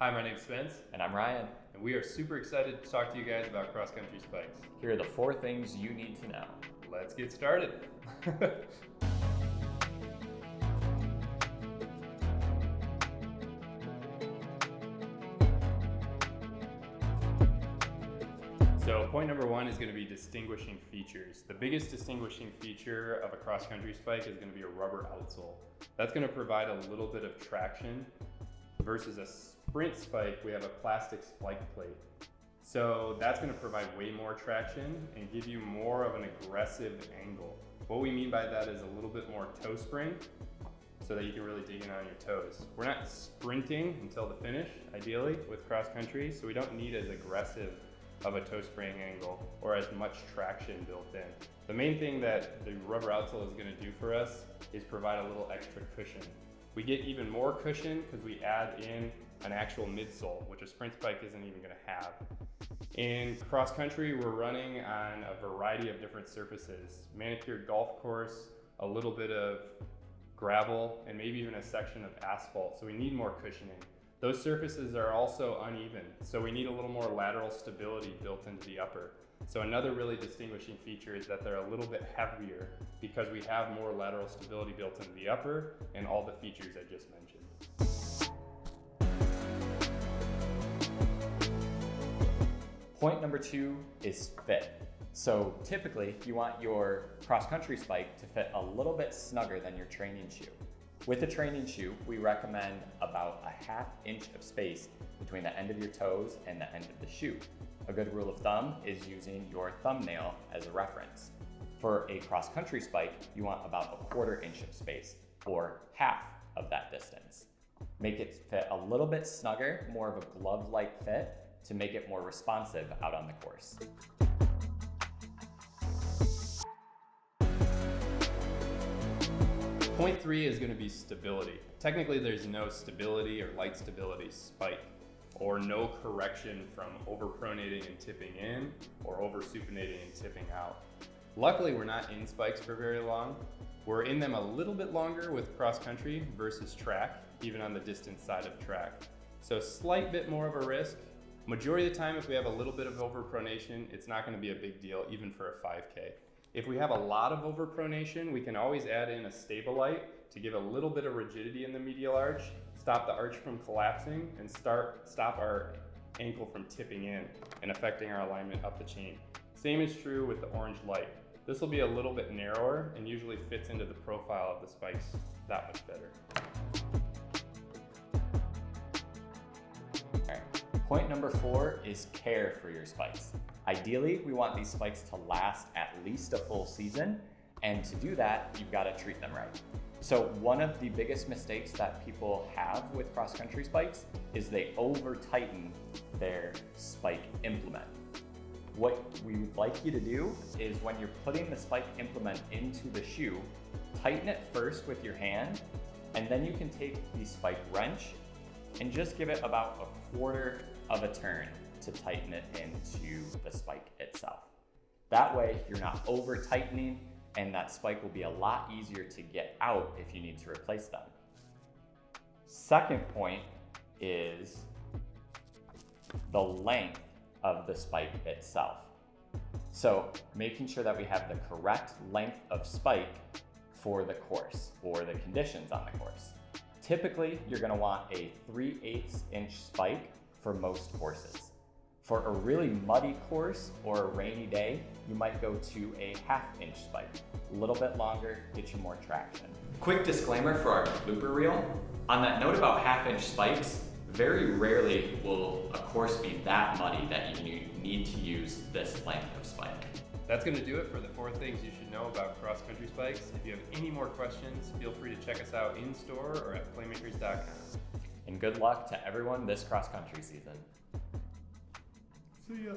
Hi, my name's Spence, And I'm Ryan. and we are super excited to talk to you guys about cross-country spikes. Here are the 4 things you need to know. Let's get started. So point number 1 is going to be distinguishing features. The biggest distinguishing feature of a cross-country spike is going to be a rubber outsole. That's going to provide a little bit of traction versus a sprint spike. We have a plastic spike plate. So that's going to provide way more traction and give you more of an aggressive angle. What we mean by that is a little bit more toe spring so that you can really dig in on your toes. We're not sprinting until the finish, ideally, with cross country, so we don't need as aggressive of a toe spring angle or as much traction built in. The main thing that the rubber outsole is going to do for us is provide a little extra cushion. We get even more cushion because we add in an actual midsole, which a sprint spike isn't even going to have. In cross country, we're running on a variety of different surfaces: manicured golf course, a little bit of gravel, and maybe even a section of asphalt. So we need more cushioning. Those surfaces are also uneven, so we need a little more lateral stability built into the upper. So another really distinguishing feature is that they're a little bit heavier because we have more lateral stability built into the upper and all the features I just mentioned. Point number 2 is fit. So typically you want your cross-country spike to fit a little bit snugger than your training shoe. With a training shoe, we recommend about a ½ inch of space between the end of your toes and the end of the shoe. A good rule of thumb is using your thumbnail as a reference. For a cross-country spike, you want about a ¼ inch of space, or half of that distance. Make it fit a little bit snugger, more of a glove-like fit, to make it more responsive out on the course. Point 3 is going to be stability. Technically, there's no stability or light stability spike, or no correction from overpronating and tipping in, or oversupinating and tipping out. Luckily, we're not in spikes for very long. We're in them a little bit longer with cross country versus track, even on the distance side of track. So a slight bit more of a risk. Majority of the time, if we have a little bit of overpronation, it's not going to be a big deal, even for a 5K. If we have a lot of overpronation, we can always add in a Stabilite to give a little bit of rigidity in the medial arch, stop the arch from collapsing, and stop our ankle from tipping in and affecting our alignment up the chain. Same is true with the Orange Light. This will be a little bit narrower and usually fits into the profile of the spikes that much better. Point number 4 is care for your spikes. Ideally, we want these spikes to last at least a full season, and to do that, you've got to treat them right. So one of the biggest mistakes that people have with cross-country spikes is they over-tighten their spike implement. What we would like you to do is when you're putting the spike implement into the shoe, tighten it first with your hand, and then you can take the spike wrench and just give it about a ¼ of a turn to tighten it into the spike itself. That way you're not over tightening, and that spike will be a lot easier to get out if you need to replace them. Second point is the length of the spike itself. So making sure that we have the correct length of spike for the course or the conditions on the course. Typically, you're going to want a 3/8 inch spike for most courses. For a really muddy course or a rainy day, you might go to a ½ inch spike. A little bit longer, get you more traction. Quick disclaimer for our blooper reel. On that note about ½ inch spikes, very rarely will a course be that muddy that you need to use this length of spike. That's going to do it for the 4 things you should know about cross-country spikes. If you have any more questions, feel free to check us out in store or at playmakers.com. And good luck to everyone this cross-country season. See ya.